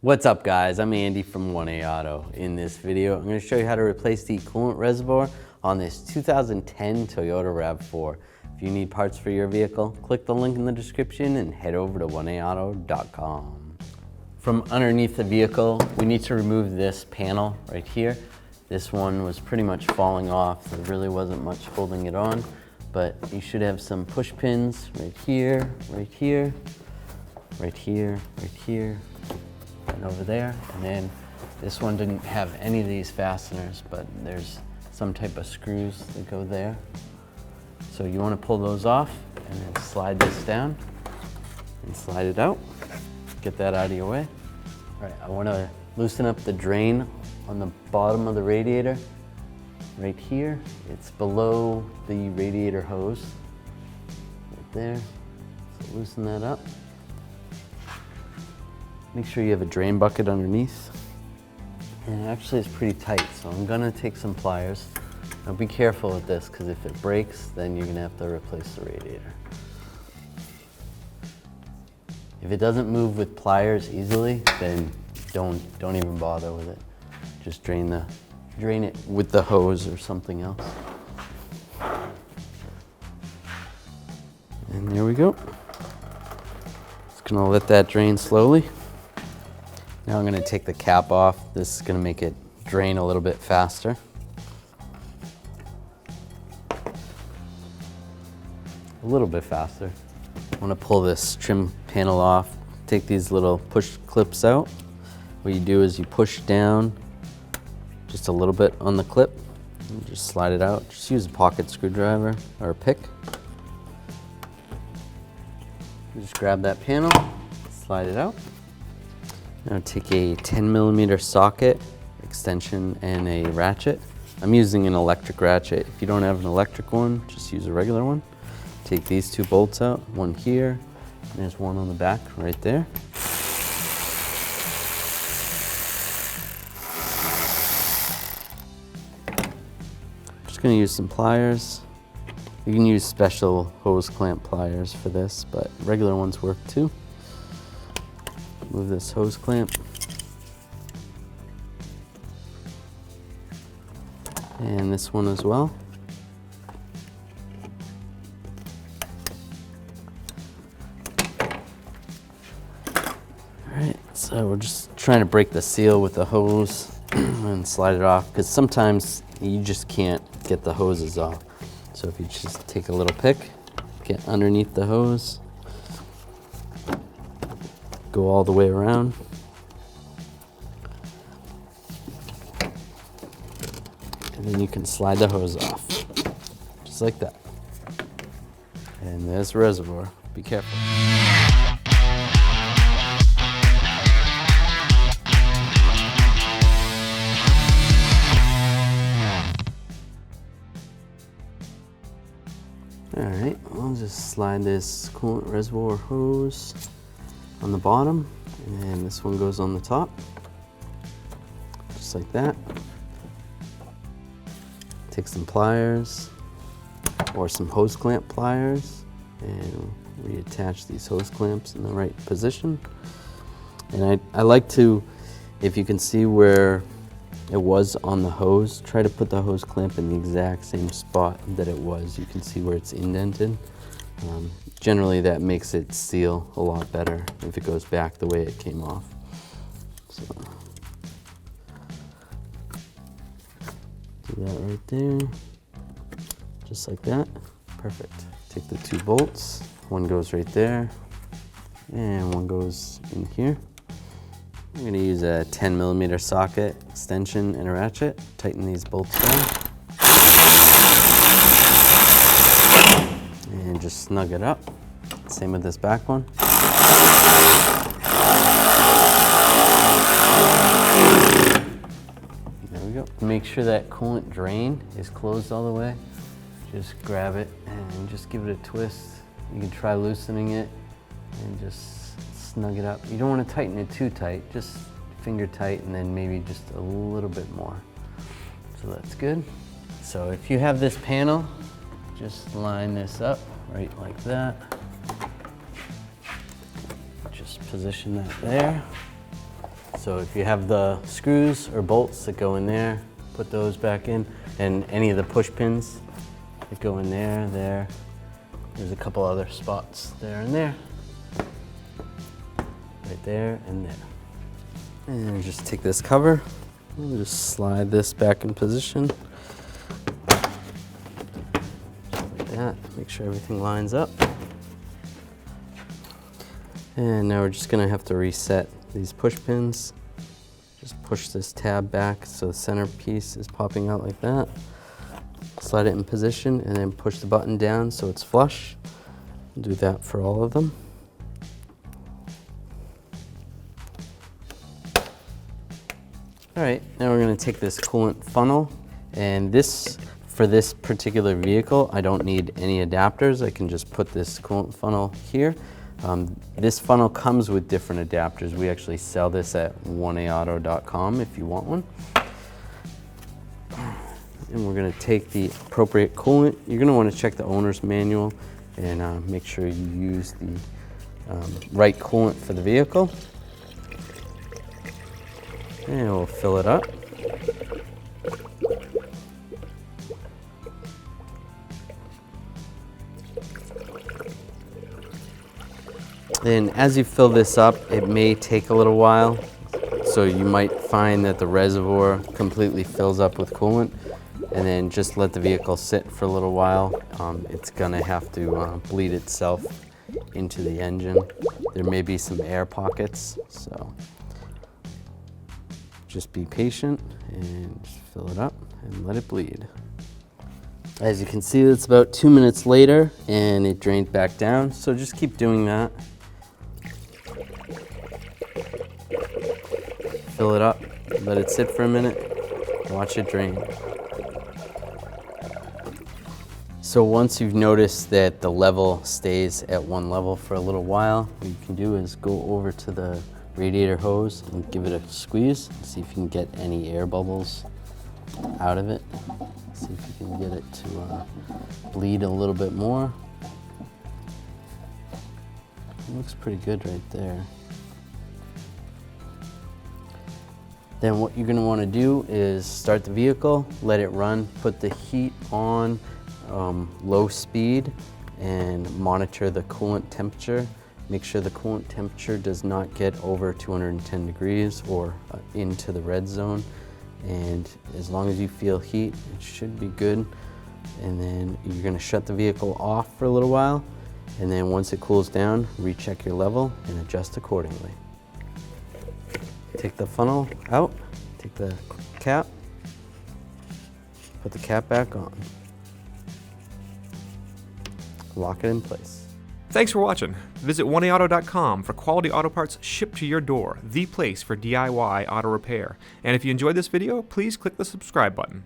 What's up guys, I'm Andy from 1A Auto. In this video, I'm going to show you how to replace the coolant reservoir on this 2010 Toyota Rav4. If you need parts for your vehicle, click the link in the description and head over to 1aauto.com. From underneath the vehicle, we need to remove this panel right here. This one was pretty much falling off. There really wasn't much holding it on, but you should have some push pins right here, right here, right here, right here, and over there. And then this one didn't have any of these fasteners, but there's some type of screws that go there. So you want to pull those off and then slide this down and slide it out. Get that out of your way. All right, I want to loosen up the drain on the bottom of the radiator right here. It's below the radiator hose right there. So loosen that up. Make sure you have a drain bucket underneath. And actually it's pretty tight, so I'm gonna take some pliers. Now be careful with this, because if it breaks, then you're gonna have to replace the radiator. If it doesn't move with pliers easily, then don't even bother with it. Just drain it with the hose or something else. And there we go. Just gonna let that drain slowly. Now I'm gonna take the cap off. This is gonna make it drain a little bit faster. A little bit faster. I wanna pull this trim panel off. Take these little push clips out. What you do is you push down just a little bit on the clip and just slide it out. Just use a pocket screwdriver or a pick. Just grab that panel, slide it out. Now take a 10mm socket, extension, and a ratchet. I'm using an electric ratchet. If you don't have an electric one, just use a regular one. Take these two bolts out, one here, and there's one on the back right there. Just gonna use some pliers. You can use special hose clamp pliers for this, but regular ones work too. Move this hose clamp. And this one as well. Alright, so we're just trying to break the seal with the hose and slide it off, because sometimes you just can't get the hoses off. So if you just take a little pick, get underneath the hose, go all the way around. And then you can slide the hose off, just like that. And there's the reservoir. Be careful. All right, I'll just slide this coolant reservoir hose on the bottom, and this one goes on the top, just like that. Take some pliers or some hose clamp pliers and reattach these hose clamps in the right position. And I like to, if you can see where it was on the hose, try to put the hose clamp in the exact same spot that it was. You can see where it's indented. Generally that makes it seal a lot better if it goes back the way it came off. So, do that right there, just like that. Perfect. Take the two bolts, one goes right there and one goes in here. I'm going to use a 10mm socket, extension, and a ratchet. Tighten these bolts down. And just snug it up. Same with this back one. There we go. Make sure that coolant drain is closed all the way. Just grab it and just give it a twist. You can try loosening it and just snug it up. You don't want to tighten it too tight, just finger tight, and then maybe just a little bit more. So that's good. So if you have this panel, just line this up right like that. Just position that there. So if you have the screws or bolts that go in there, put those back in, and any of the push pins that go in there, there. There's a couple other spots there and there. Right there and there. And just take this cover and just slide this back in position. Just like that. Make sure everything lines up. And now we're just gonna have to reset these push pins. Just push this tab back so the center piece is popping out like that. Slide it in position and then push the button down so it's flush. Do that for all of them. All right, now we're gonna take this coolant funnel, and for this particular vehicle, I don't need any adapters. I can just put this coolant funnel here. This funnel comes with different adapters. We actually sell this at 1aauto.com if you want one. And we're gonna take the appropriate coolant. You're gonna wanna check the owner's manual and make sure you use the right coolant for the vehicle. And we'll fill it up. And as you fill this up, it may take a little while. So you might find that the reservoir completely fills up with coolant, and then just let the vehicle sit for a little while. It's gonna have to bleed itself into the engine. There may be some air pockets, so just be patient and just fill it up and let it bleed. As you can see, it's about 2 minutes later and it drained back down, so just keep doing that. Fill it up, let it sit for a minute, watch it drain. So once you've noticed that the level stays at one level for a little while, what you can do is go over to the radiator hose and give it a squeeze, see if you can get any air bubbles out of it. See if you can get it to bleed a little bit more. It looks pretty good right there. Then what you're gonna wanna do is start the vehicle, let it run, put the heat on low speed and monitor the coolant temperature. Make sure the coolant temperature does not get over 210 degrees or into the red zone. And as long as you feel heat, it should be good. And then you're gonna shut the vehicle off for a little while. And then once it cools down, recheck your level and adjust accordingly. Take the funnel out, take the cap, put the cap back on. Lock it in place. Thanks for watching. Visit 1aauto.com for quality auto parts shipped to your door, the place for DIY auto repair. And if you enjoyed this video, please click the subscribe button.